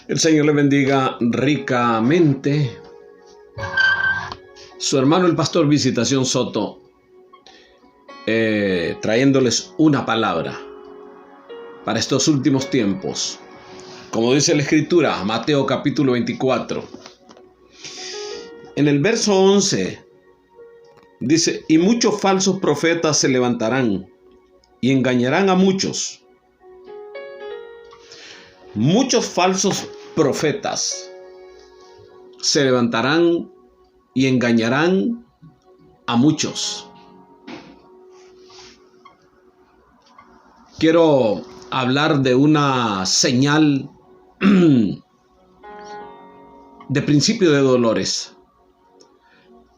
El Señor le bendiga ricamente. Su hermano el pastor Visitación Soto, trayéndoles una palabra para estos últimos tiempos. Como dice la Escritura, Mateo capítulo 24. En el verso 11 dice: y muchos falsos profetas se levantarán y engañarán a muchos. Muchos falsos profetas se levantarán y engañarán a muchos. Quiero hablar de una señal de principio de dolores,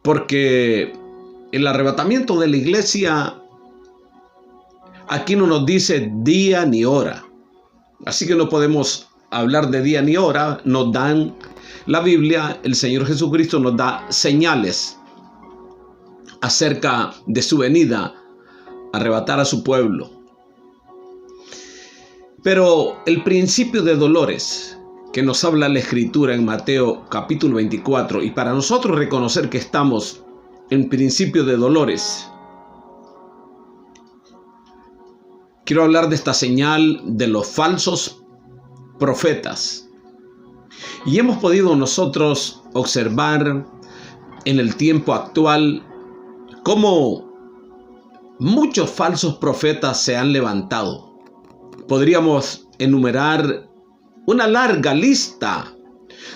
porque el arrebatamiento de la iglesia aquí no nos dice día ni hora, así que no podemos hablar de día ni hora. Nos dan la Biblia, el Señor Jesucristo nos da señales acerca de su venida a arrebatar a su pueblo. Pero el principio de dolores que nos habla la Escritura en Mateo capítulo 24, y para nosotros reconocer que estamos en principio de dolores, quiero hablar de esta señal de los falsos profetas. Y hemos podido nosotros observar en el tiempo actual cómo muchos falsos profetas se han levantado. Podríamos enumerar una larga lista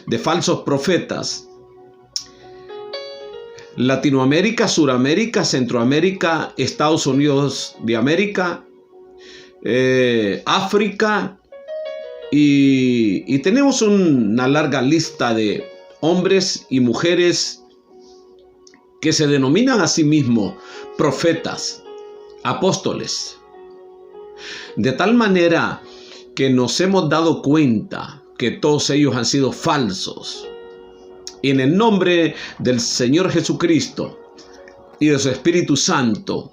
de falsos profetas. Latinoamérica, Suramérica, Centroamérica, Estados Unidos de América, África, y tenemos una larga lista de hombres y mujeres que se denominan a sí mismos profetas, apóstoles. De tal manera que nos hemos dado cuenta que todos ellos han sido falsos. Y en el nombre del Señor Jesucristo y de su Espíritu Santo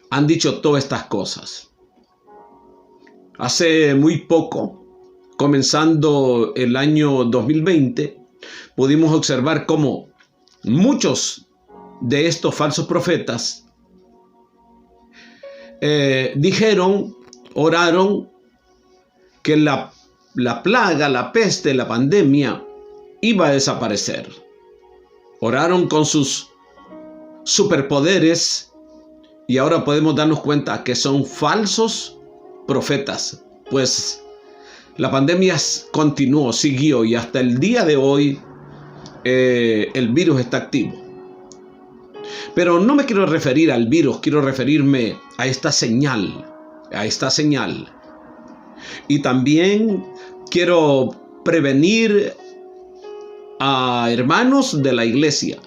han dicho todas estas cosas. Hace muy poco, comenzando el año 2020, pudimos observar cómo muchos de estos falsos profetas dijeron, oraron que la plaga, la peste, la pandemia iba a desaparecer. Oraron con sus superpoderes y ahora podemos darnos cuenta que son falsos profetas, pues la pandemia continuó, siguió, y hasta el día de hoy el virus está activo. Pero no me quiero referir al virus, quiero referirme a esta señal, y también quiero prevenir a hermanos de la iglesia,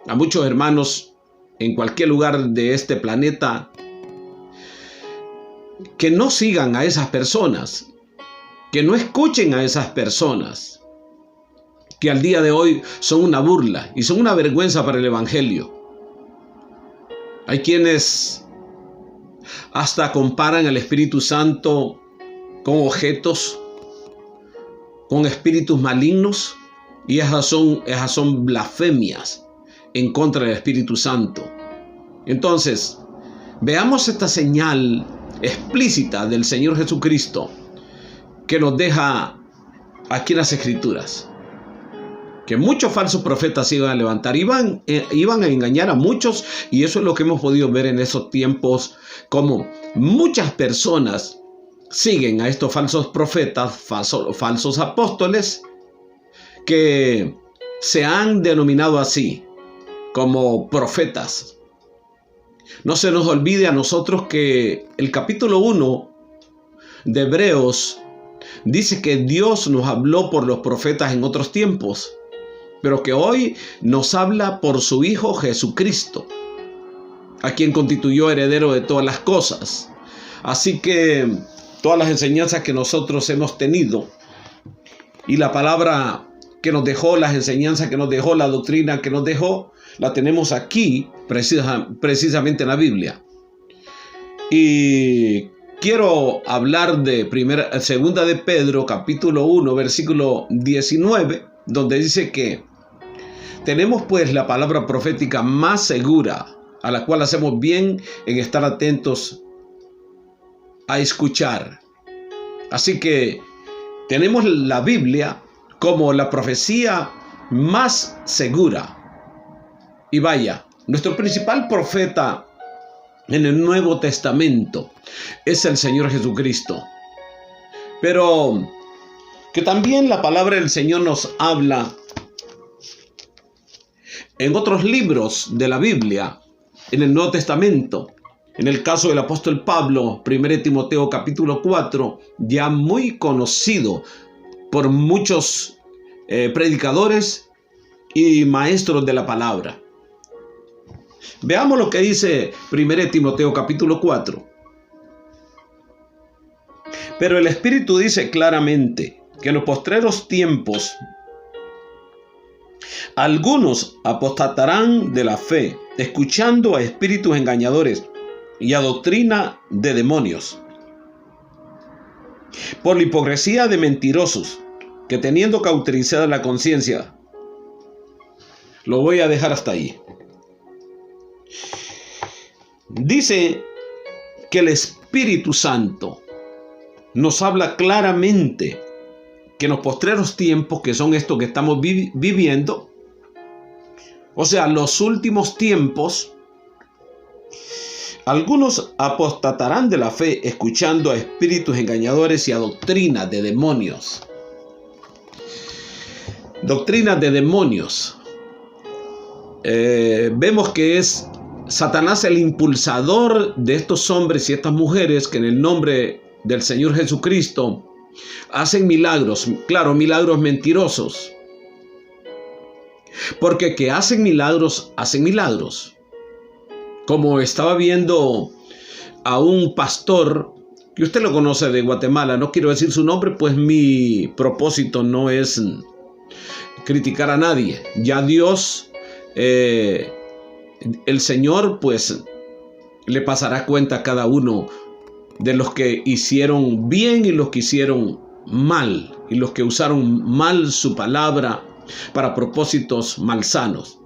a muchos hermanos en cualquier lugar de este planeta, que no sigan a esas personas, que no escuchen a esas personas, que al día de hoy son una burla y son una vergüenza para el evangelio. Hay quienes hasta comparan al Espíritu Santo con objetos, con espíritus malignos, y esas son blasfemias en contra del Espíritu Santo. Entonces, veamos esta señal explícita del Señor Jesucristo que nos deja aquí en las Escrituras, que muchos falsos profetas se iban a levantar, iban a engañar a muchos, y eso es lo que hemos podido ver en esos tiempos, como muchas personas siguen a estos falsos profetas, falsos apóstoles, que se han denominado así, como profetas. No se nos olvide a nosotros que el capítulo 1 de Hebreos dice que Dios nos habló por los profetas en otros tiempos, pero que hoy nos habla por su Hijo Jesucristo, a quien constituyó heredero de todas las cosas. Así que todas las enseñanzas que nosotros hemos tenido, y la palabra que nos dejó, las enseñanzas que nos dejó, la doctrina que nos dejó, la tenemos aquí precisamente en la Biblia. Y quiero hablar de segunda de Pedro, capítulo 1, versículo 19, donde dice que tenemos pues la palabra profética más segura, a la cual hacemos bien en estar atentos a escuchar. Así que tenemos la Biblia como la profecía más segura. Y vaya, nuestro principal profeta en el Nuevo Testamento es el Señor Jesucristo. Pero que también la palabra del Señor nos habla en otros libros de la Biblia, en el Nuevo Testamento. En el caso del apóstol Pablo, 1 Timoteo capítulo 4, ya muy conocido por muchos predicadores y maestros de la palabra. Veamos lo que dice 1 Timoteo capítulo 4. Pero el Espíritu dice claramente que en los postreros tiempos algunos apostatarán de la fe, escuchando a espíritus engañadores y a doctrina de demonios, por la hipocresía de mentirosos, que teniendo cauterizada la conciencia. Lo voy a dejar hasta ahí. Dice que el Espíritu Santo nos habla claramente que en los postreros tiempos, que son estos que estamos viviendo, o sea, los últimos tiempos, algunos apostatarán de la fe, escuchando a espíritus engañadores y a doctrina de demonios. Doctrina de demonios. Vemos que es Satanás el impulsador de estos hombres y estas mujeres que en el nombre del Señor Jesucristo hacen milagros, claro, milagros mentirosos. Porque que hacen milagros, hacen milagros. Como estaba viendo a un pastor, que usted lo conoce, de Guatemala, no quiero decir su nombre, pues mi propósito no es criticar a nadie. Ya Dios, el Señor, pues le pasará cuenta a cada uno de los que hicieron bien y los que hicieron mal, y los que usaron mal su palabra para propósitos malsanos.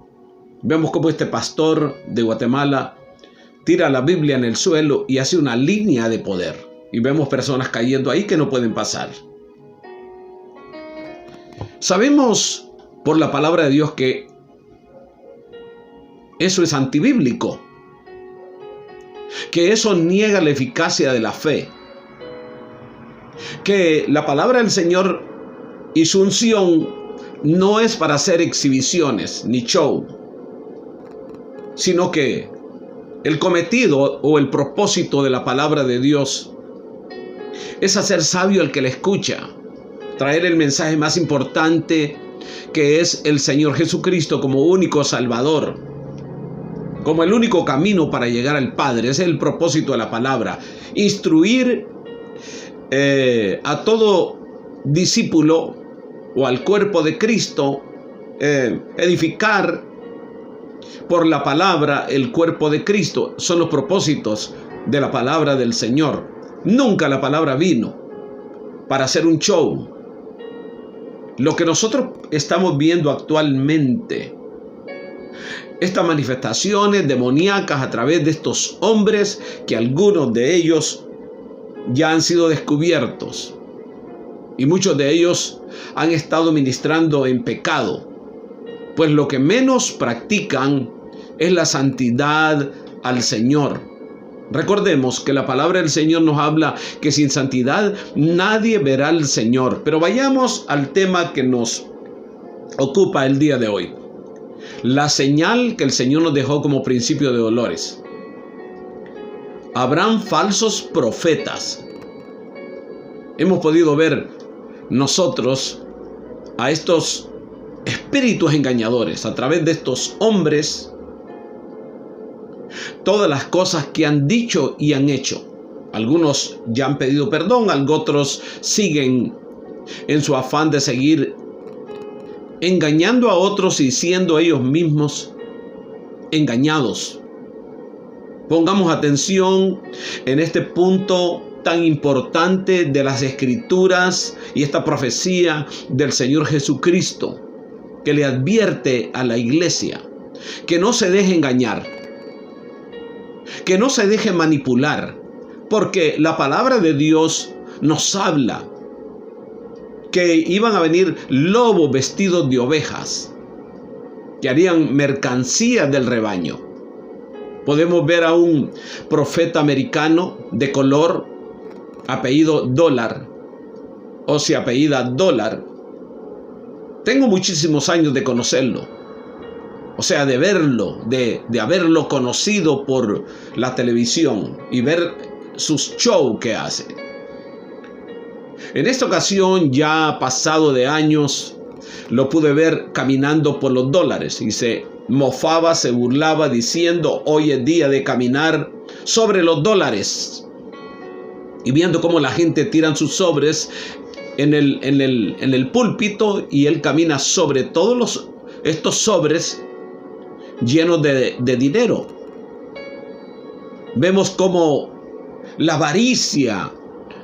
Vemos cómo este pastor de Guatemala tira la Biblia en el suelo y hace una línea de poder. Y vemos personas cayendo ahí que no pueden pasar. Sabemos por la palabra de Dios que eso es antibíblico, que eso niega la eficacia de la fe, que la palabra del Señor y su unción no es para hacer exhibiciones ni show, sino que el cometido o el propósito de la palabra de Dios es hacer sabio al que la escucha, traer el mensaje más importante, que es el Señor Jesucristo como único Salvador, como el único camino para llegar al Padre. Ese es el propósito de la palabra: instruir a todo discípulo o al cuerpo de Cristo, edificar por la palabra el cuerpo de Cristo. Son los propósitos de la palabra del Señor. Nunca la palabra vino para hacer un show. Lo que nosotros estamos viendo actualmente, estas manifestaciones demoníacas a través de estos hombres, que algunos de ellos ya han sido descubiertos y muchos de ellos han estado ministrando en pecado, pues lo que menos practican es la santidad al Señor. Recordemos que la palabra del Señor nos habla que sin santidad nadie verá al Señor. Pero vayamos al tema que nos ocupa el día de hoy: la señal que el Señor nos dejó como principio de dolores. Habrán falsos profetas. Hemos podido ver nosotros a estos espíritus engañadores a través de estos hombres, todas las cosas que han dicho y han hecho. Algunos ya han pedido perdón, otros siguen en su afán de seguir engañando a otros y siendo ellos mismos engañados. Pongamos atención en este punto tan importante de las Escrituras y esta profecía del Señor Jesucristo, que le advierte a la iglesia que no se deje engañar, que no se deje manipular, porque la palabra de Dios nos habla que iban a venir lobos vestidos de ovejas, que harían mercancía del rebaño. Podemos ver a un profeta americano de color, apellido Dólar, o se apellida Dólar. Tengo muchísimos años de conocerlo, o sea, de verlo, de haberlo conocido por la televisión y ver sus shows que hace. En esta ocasión, ya pasado de años, lo pude ver caminando por los dólares y se mofaba, se burlaba diciendo: hoy es día de caminar sobre los dólares. Y viendo cómo la gente tiran sus sobres en el púlpito, y él camina sobre todos estos sobres llenos de dinero. Vemos cómo la avaricia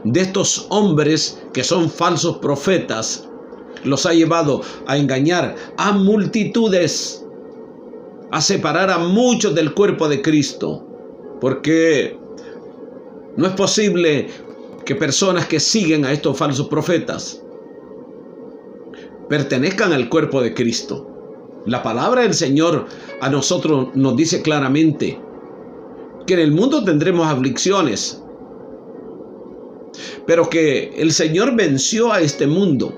de estos hombres que son falsos profetas los ha llevado a engañar a multitudes, a separar a muchos del cuerpo de Cristo, porque no es posible que personas que siguen a estos falsos profetas pertenezcan al cuerpo de Cristo. La palabra del Señor a nosotros nos dice claramente que en el mundo tendremos aflicciones, pero que el Señor venció a este mundo.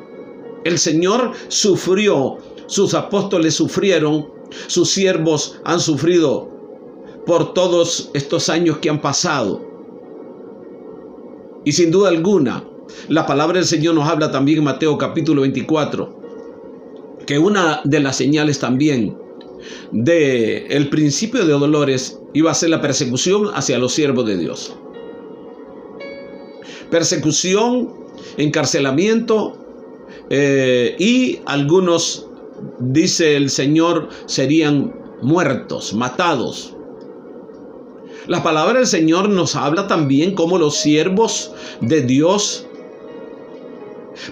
El Señor sufrió, sus apóstoles sufrieron, sus siervos han sufrido por todos estos años que han pasado. Y sin duda alguna, la palabra del Señor nos habla también en Mateo capítulo 24, que una de las señales también del principio de dolores iba a ser la persecución hacia los siervos de Dios. Persecución, encarcelamiento, y algunos, dice el Señor, serían muertos, matados. La palabra del Señor nos habla también cómo los siervos de Dios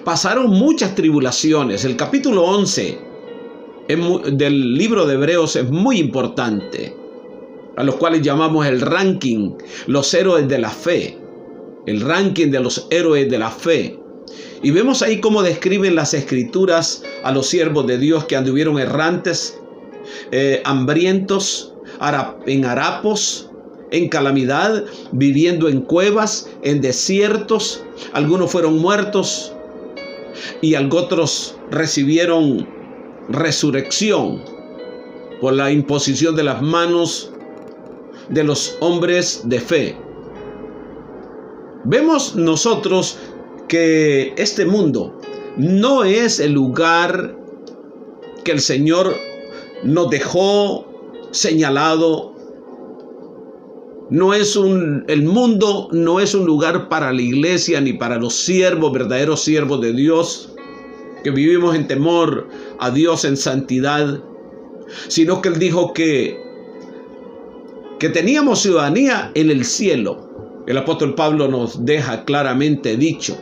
pasaron muchas tribulaciones. El capítulo 11 del libro de Hebreos es muy importante, a los cuales llamamos el ranking, los héroes de la fe, el ranking de los héroes de la fe. Y vemos ahí cómo describen las Escrituras a los siervos de Dios que anduvieron errantes, hambrientos, en harapos, en calamidad, viviendo en cuevas, en desiertos. Algunos fueron muertos y otros recibieron resurrección por la imposición de las manos de los hombres de fe. Vemos nosotros que este mundo no es el lugar que el Señor nos dejó señalado. El mundo no es un lugar para la iglesia ni para los siervos, verdaderos siervos de Dios, que vivimos en temor a Dios, en santidad, sino que Él dijo que teníamos ciudadanía en el cielo. El apóstol Pablo nos deja claramente dicho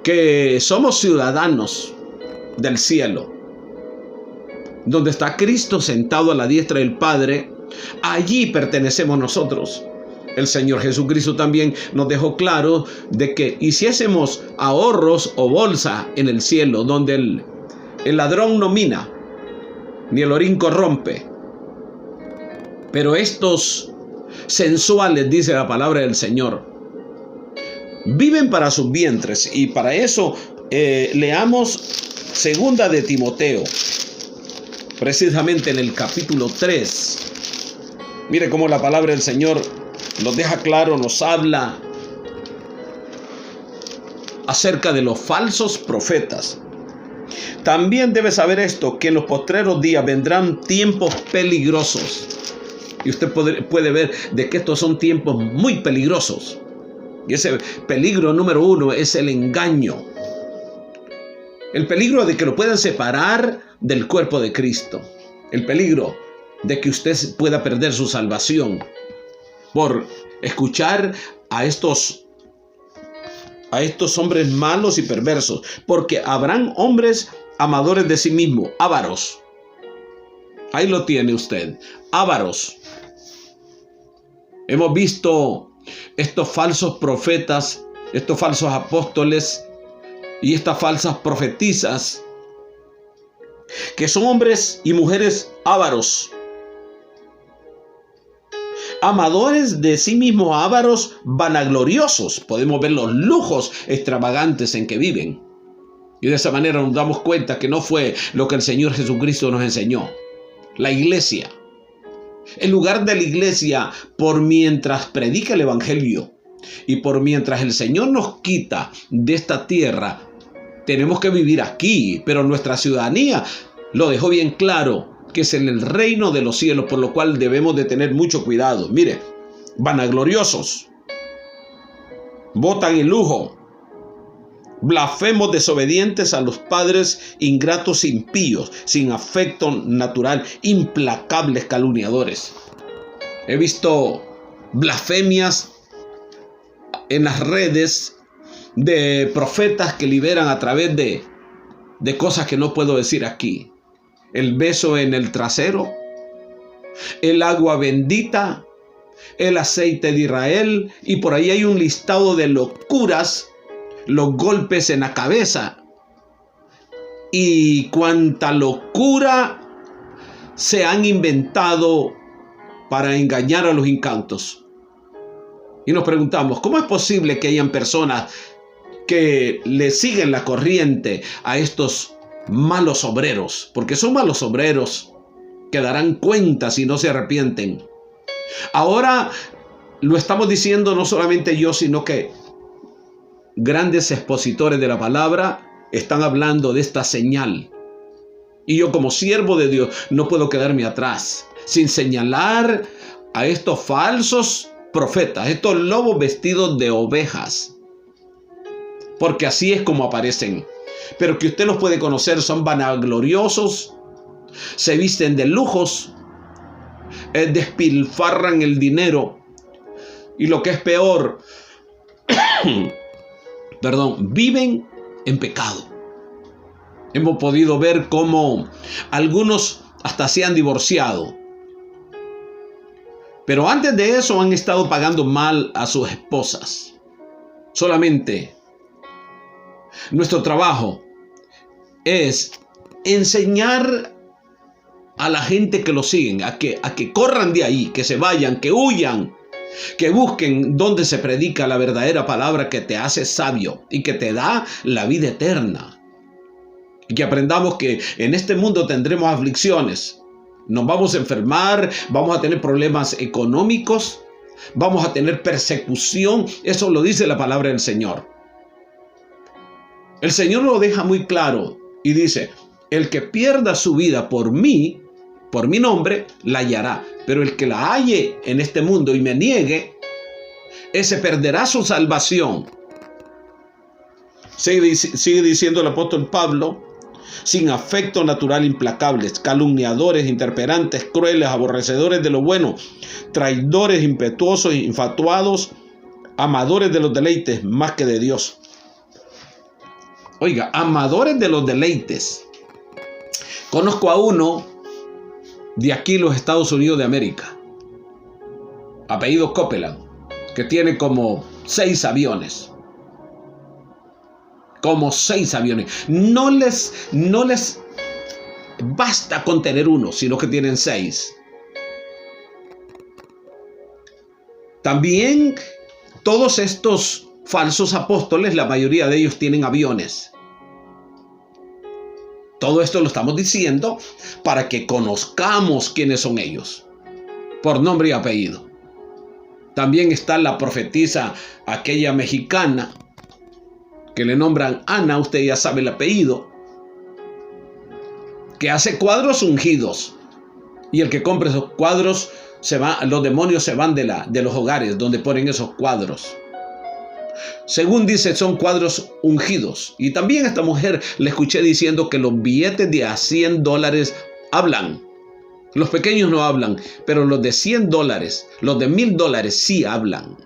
que somos ciudadanos del cielo, donde está Cristo sentado a la diestra del Padre. Allí pertenecemos nosotros. El Señor Jesucristo también nos dejó claro de que hiciésemos ahorros o bolsa en el cielo, donde el ladrón no mina, ni el orín corrompe. Pero estos sensuales, dice la palabra del Señor, viven para sus vientres. Y para eso leamos segunda de Timoteo, precisamente en el capítulo 3. Mire cómo la palabra del Señor nos deja claro, nos habla acerca de los falsos profetas. También debe saber esto, que en los postreros días vendrán tiempos peligrosos. Y usted puede ver de que estos son tiempos muy peligrosos. Y ese peligro número uno es el engaño. El peligro de que lo puedan separar del cuerpo de Cristo. El peligro de que usted pueda perder su salvación por escuchar a estos hombres malos y perversos, porque habrán hombres amadores de sí mismos, ávaros. Ahí lo tiene usted, ávaros. Hemos visto estos falsos profetas, estos falsos apóstoles y estas falsas profetisas, que son hombres y mujeres ávaros, amadores de sí mismos, ávaros, vanagloriosos. Podemos ver los lujos extravagantes en que viven. Y de esa manera nos damos cuenta que no fue lo que el Señor Jesucristo nos enseñó. La iglesia, el lugar de la iglesia, por mientras predica el evangelio y por mientras el Señor nos quita de esta tierra, tenemos que vivir aquí, pero nuestra ciudadanía lo dejó bien claro, que es en el reino de los cielos, por lo cual debemos de tener mucho cuidado. Mire, vanagloriosos, botan el lujo, blasfemos, desobedientes a los padres, ingratos, impíos, sin afecto natural, implacables, calumniadores. He visto blasfemias en las redes de profetas que liberan a través de cosas que no puedo decir aquí. El beso en el trasero, el agua bendita, el aceite de Israel, y por ahí hay un listado de locuras, los golpes en la cabeza y cuánta locura se han inventado para engañar a los incantos. Y nos preguntamos, ¿cómo es posible que hayan personas que le siguen la corriente a estos malos obreros? Porque son malos obreros que darán cuenta si no se arrepienten. Ahora lo estamos diciendo no solamente yo, sino que grandes expositores de la palabra están hablando de esta señal. Y yo, como siervo de Dios, no puedo quedarme atrás sin señalar a estos falsos profetas, estos lobos vestidos de ovejas, porque así es como aparecen. Pero que usted los puede conocer, son vanagloriosos, se visten de lujos, despilfarran el dinero, y lo que es peor, viven en pecado. Hemos podido ver cómo algunos hasta se han divorciado, pero antes de eso han estado pagando mal a sus esposas. Solamente nuestro trabajo es enseñar a la gente que lo siguen a que corran de ahí, que se vayan, que huyan, que busquen donde se predica la verdadera palabra que te hace sabio y que te da la vida eterna. Y que aprendamos que en este mundo tendremos aflicciones, nos vamos a enfermar, vamos a tener problemas económicos, vamos a tener persecución. Eso lo dice la palabra del Señor. El Señor lo deja muy claro y dice: el que pierda su vida por mí, por mi nombre, la hallará. Pero el que la halle en este mundo y me niegue, ese perderá su salvación. Sigue diciendo el apóstol Pablo: sin afecto natural, implacables, calumniadores, interperantes, crueles, aborrecedores de lo bueno, traidores, impetuosos, infatuados, amadores de los deleites más que de Dios. Oiga, amadores de los deleites. Conozco a uno de aquí, los Estados Unidos de América, apellido Copeland, que tiene como 6 aviones. Como 6 aviones. No les basta con tener uno, sino que tienen 6. También todos estos falsos apóstoles, la mayoría de ellos tienen aviones. Todo esto lo estamos diciendo para que conozcamos quiénes son ellos, por nombre y apellido. También está la profetisa, aquella mexicana, que le nombran Ana, usted ya sabe el apellido, que hace cuadros ungidos. Y el que compre esos cuadros, los demonios se van de los hogares donde ponen esos cuadros. Según dice, son cuadros ungidos. Y también esta mujer le escuché diciendo que los billetes de a $100 hablan. Los pequeños no hablan, pero los de $100, los de $1000 sí hablan.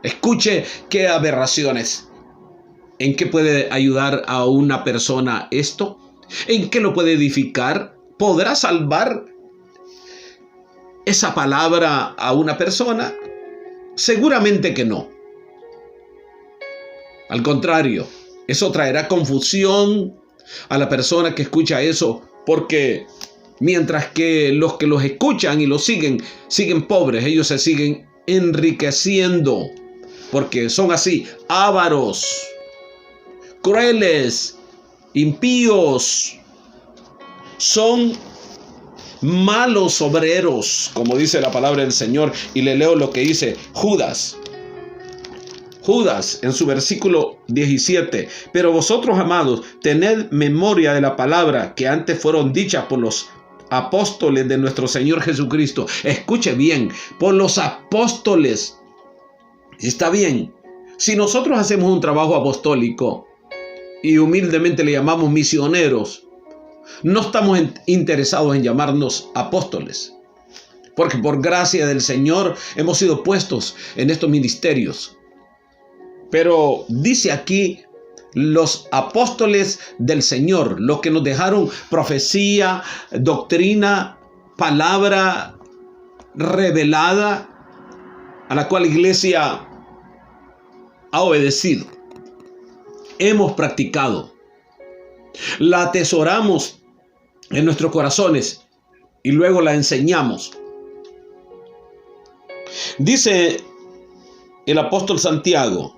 Escuche qué aberraciones. ¿En qué puede ayudar a una persona esto? ¿En qué lo puede edificar? ¿Podrá salvar esa palabra a una persona? Seguramente que no. Al contrario, eso traerá confusión a la persona que escucha eso, porque mientras que los escuchan y los siguen pobres, ellos se siguen enriqueciendo, porque son así, ávaros, crueles, impíos, son malos obreros, como dice la palabra del Señor. Y le leo lo que dice Judas en su versículo 17. Pero vosotros, amados, tened memoria de la palabra que antes fueron dichas por los apóstoles de nuestro Señor Jesucristo. Escuche bien, por los apóstoles. Está bien, si nosotros hacemos un trabajo apostólico y humildemente le llamamos misioneros, no estamos interesados en llamarnos apóstoles, porque por gracia del Señor hemos sido puestos en estos ministerios. Pero dice aquí los apóstoles del Señor, los que nos dejaron profecía, doctrina, palabra revelada, a la cual la iglesia ha obedecido. Hemos practicado, la atesoramos en nuestros corazones y luego la enseñamos. Dice el apóstol Santiago: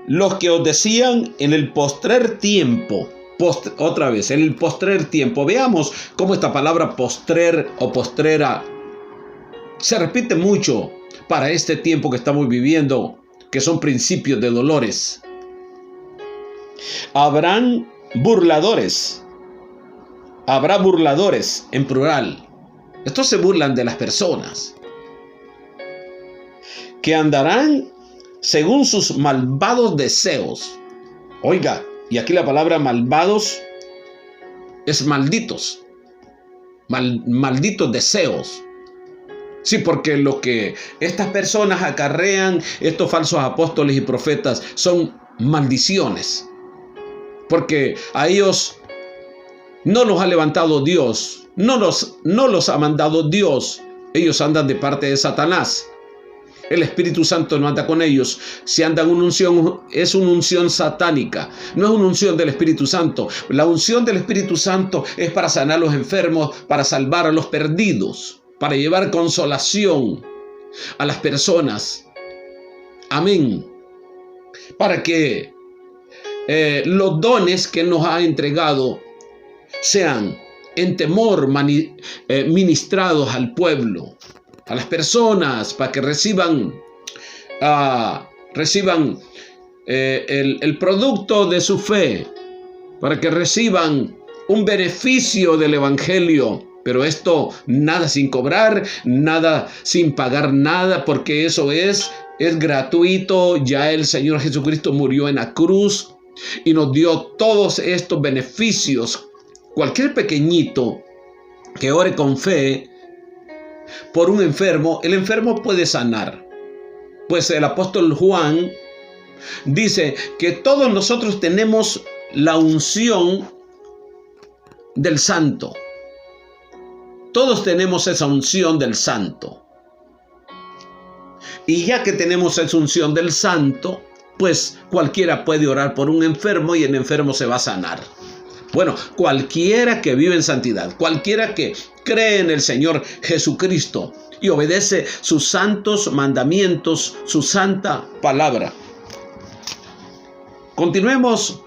los que os decían en el postrer tiempo. Otra vez, en el postrer tiempo. Veamos cómo esta palabra postrer o postrera se repite mucho para este tiempo que estamos viviendo, que son principios de dolores. Habrá burladores en plural. Estos se burlan de las personas, que andarán según sus malvados deseos. Oiga, y aquí la palabra malvados es malditos. Malditos deseos. Sí, porque lo que estas personas acarrean, estos falsos apóstoles y profetas, son maldiciones. Porque a ellos no los ha levantado Dios, no los ha mandado Dios. Ellos andan de parte de Satanás. El Espíritu Santo no anda con ellos. Si andan una unción, es una unción satánica. No es una unción del Espíritu Santo. La unción del Espíritu Santo es para sanar a los enfermos, para salvar a los perdidos, para llevar consolación a las personas. Amén. Para que los dones que nos ha entregado sean en temor ministrados al pueblo, a las personas, para que reciban el producto de su fe, para que reciban un beneficio del evangelio. Pero esto nada sin cobrar, nada sin pagar nada, porque eso es gratuito. Ya el Señor Jesucristo murió en la cruz y nos dio todos estos beneficios. Cualquier pequeñito que ore con fe por un enfermo, el enfermo puede sanar. Pues el apóstol Juan dice que todos nosotros tenemos la unción del santo. Todos tenemos esa unción del santo. Y ya que tenemos esa unción del santo, pues cualquiera puede orar por un enfermo y el enfermo se va a sanar. Bueno, cualquiera que vive en santidad, cualquiera que cree en el Señor Jesucristo y obedece sus santos mandamientos, su santa palabra. Continuemos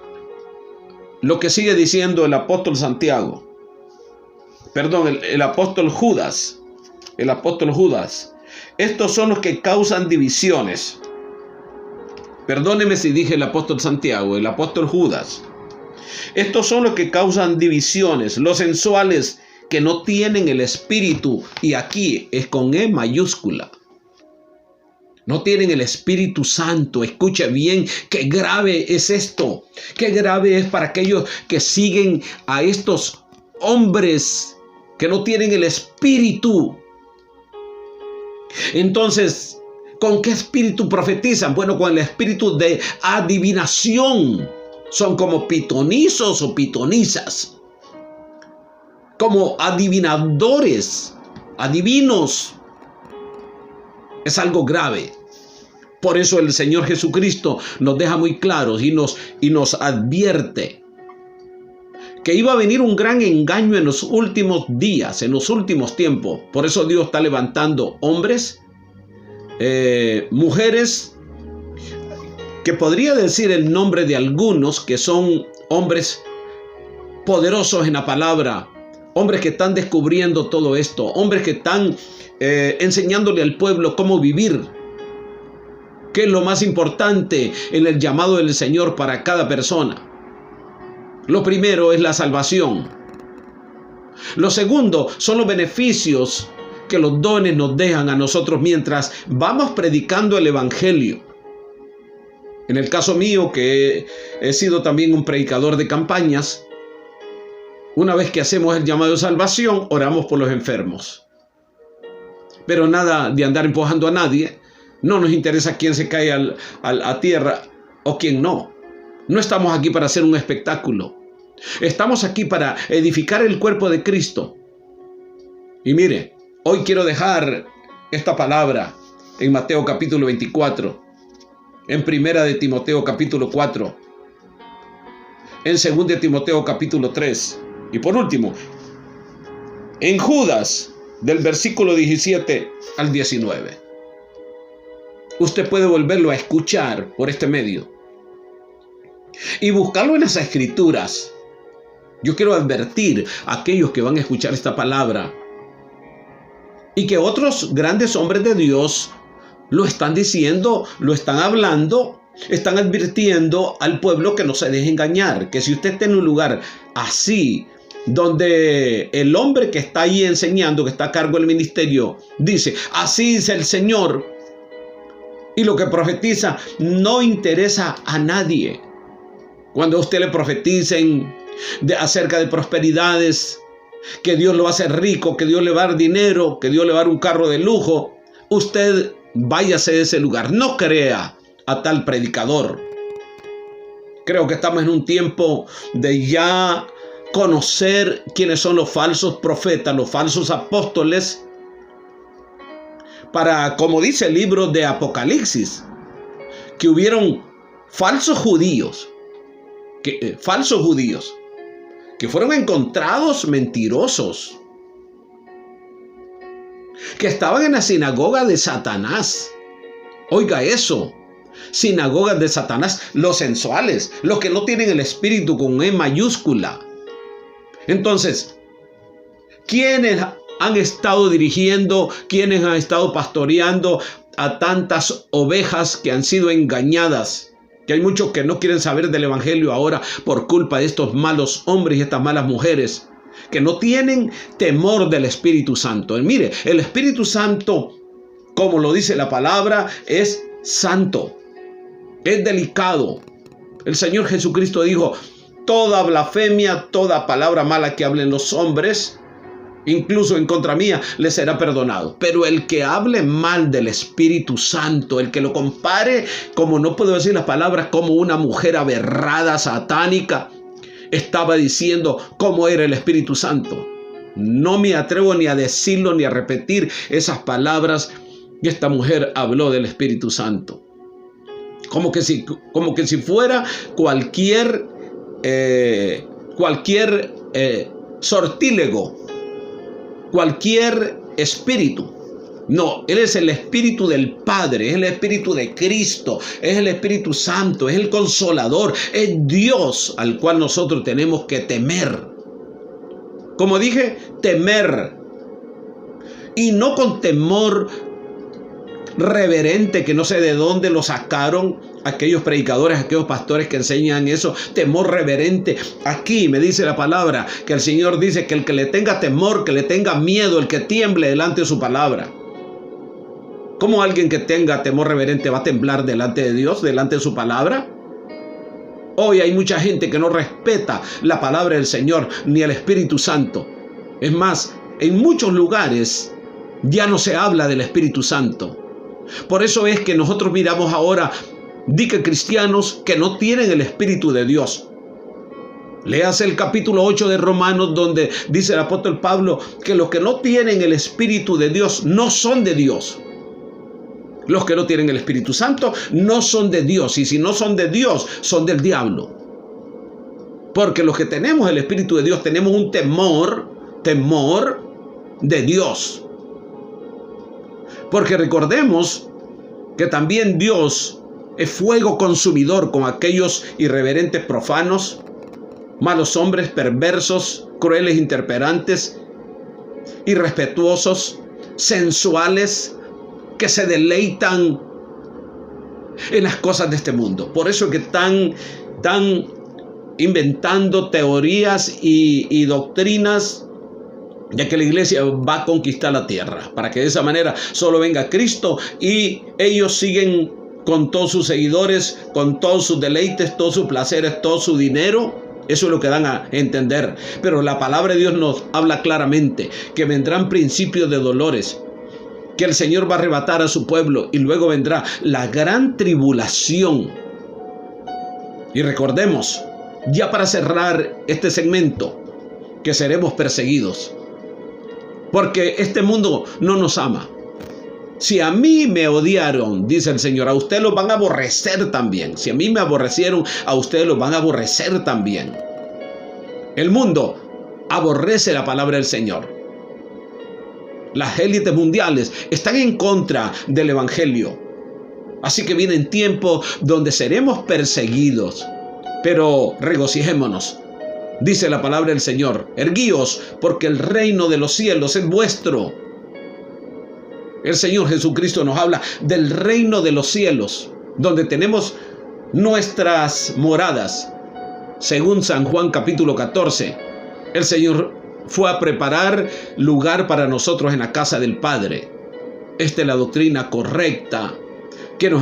lo que sigue diciendo el apóstol Santiago. Perdón, el apóstol Judas. El apóstol Judas. Estos son los que causan divisiones. Perdóneme si dije el apóstol Santiago, el apóstol Judas. Estos son los que causan divisiones, los sensuales, que no tienen el Espíritu, y aquí es con E mayúscula. No tienen el Espíritu Santo. Escuche bien, qué grave es esto. Qué grave es para aquellos que siguen a estos hombres que no tienen el Espíritu. Entonces, ¿Con qué espíritu profetizan? Bueno, con el espíritu de adivinación. Son como pitonizos o pitonizas, como adivinadores, adivinos. Es algo grave. Por eso el Señor Jesucristo nos deja muy claros y nos advierte que iba a venir un gran engaño en los últimos días, en los últimos tiempos. Por eso Dios está levantando hombres, mujeres, que podría decir el nombre de algunos que son hombres poderosos en la palabra, hombres que están descubriendo todo esto, hombres que están enseñándole al pueblo cómo vivir, qué es lo más importante en el llamado del Señor para cada persona. Lo primero es la salvación. Lo segundo son los beneficios que los dones nos dejan a nosotros mientras vamos predicando el evangelio. En el caso mío, que he sido también un predicador de campañas, una vez que hacemos el llamado de salvación, oramos por los enfermos. Pero nada de andar empujando a nadie. No nos interesa quién se cae a tierra o quién no. No estamos aquí para hacer un espectáculo. Estamos aquí para edificar el cuerpo de Cristo. Y mire, hoy quiero dejar esta palabra en Mateo capítulo 24, en Primera de Timoteo capítulo 4, en Segunda de Timoteo capítulo 3 y por último, en Judas del versículo 17 al 19. Usted puede volverlo a escuchar por este medio y buscarlo en las Escrituras. Yo quiero advertir a aquellos que van a escuchar esta palabra y que otros grandes hombres de Dios lo están diciendo, lo están hablando, están advirtiendo al pueblo que no se deje engañar, que si usted está en un lugar así, donde el hombre que está ahí enseñando, que está a cargo del ministerio, dice, así dice el Señor, y lo que profetiza no interesa a nadie. Cuando a usted le profeticen acerca de prosperidades, que Dios lo va a hacer rico, que Dios le va a dar dinero, que Dios le va a dar un carro de lujo, usted váyase de ese lugar. No crea a tal predicador. Creo que estamos en un tiempo de ya conocer quiénes son los falsos profetas, los falsos apóstoles, para, como dice el libro de Apocalipsis, que hubieron falsos judíos, que fueron encontrados mentirosos, que estaban en la sinagoga de Satanás. Oiga eso, sinagogas de Satanás, los sensuales, los que no tienen el espíritu con E mayúscula. Entonces, ¿quiénes han estado dirigiendo, quiénes han estado pastoreando a tantas ovejas que han sido engañadas? Que hay muchos que no quieren saber del evangelio ahora por culpa de estos malos hombres y estas malas mujeres que no tienen temor del Espíritu Santo. Mire, el Espíritu Santo, como lo dice la palabra, es santo, es delicado. El Señor Jesucristo dijo, toda blasfemia, toda palabra mala que hablen los hombres, incluso en contra mía, les será perdonado. Pero el que hable mal del Espíritu Santo, el que lo compare, como no puedo decir las palabras, como una mujer aberrada, satánica, estaba diciendo cómo era el Espíritu Santo. No me atrevo ni a decirlo ni a repetir esas palabras. Y esta mujer habló del Espíritu Santo. Como que si fuera cualquier sortílego, cualquier espíritu. No, Él es el Espíritu del Padre, es el Espíritu de Cristo, es el Espíritu Santo, es el Consolador, es Dios al cual nosotros tenemos que temer. Como dije, temer. Y no con temor reverente, que no sé de dónde lo sacaron aquellos predicadores, aquellos pastores que enseñan eso, temor reverente. Aquí me dice la palabra que el Señor dice que el que le tenga temor, que le tenga miedo, el que tiemble delante de su palabra. ¿Cómo alguien que tenga temor reverente va a temblar delante de Dios, delante de su palabra? Hoy hay mucha gente que no respeta la palabra del Señor ni el Espíritu Santo. Es más, en muchos lugares ya no se habla del Espíritu Santo. Por eso es que nosotros miramos ahora cristianos que no tienen el Espíritu de Dios. Léase el capítulo 8 de Romanos, donde dice el apóstol Pablo que los que no tienen el Espíritu de Dios no son de Dios. Los que no tienen el Espíritu Santo no son de Dios, y si no son de Dios, son del diablo. Porque los que tenemos el Espíritu de Dios tenemos un temor de Dios. Porque recordemos que también Dios es fuego consumidor con aquellos irreverentes profanos, malos hombres, perversos, crueles, intemperantes, irrespetuosos, sensuales, que se deleitan en las cosas de este mundo. Por eso es que están inventando teorías y doctrinas de que la iglesia va a conquistar la tierra, para que de esa manera solo venga Cristo y ellos siguen con todos sus seguidores, con todos sus deleites, todos sus placeres, todo su dinero. Eso es lo que dan a entender. Pero la palabra de Dios nos habla claramente que vendrán principios de dolores, que el Señor va a arrebatar a su pueblo y luego vendrá la gran tribulación. Y recordemos, ya para cerrar este segmento, que seremos perseguidos, porque este mundo no nos ama. Si a mí me odiaron, dice el Señor, a ustedes los van a aborrecer también. Si a mí me aborrecieron, a ustedes los van a aborrecer también. El mundo aborrece la palabra del Señor. Las élites mundiales están en contra del evangelio. Así que vienen tiempos donde seremos perseguidos. Pero regocijémonos. Dice la palabra del Señor: erguíos, porque el reino de los cielos es vuestro. El Señor Jesucristo nos habla del reino de los cielos, donde tenemos nuestras moradas. Según San Juan capítulo 14, el Señor fue a preparar lugar para nosotros en la casa del Padre. Esta es la doctrina correcta que nos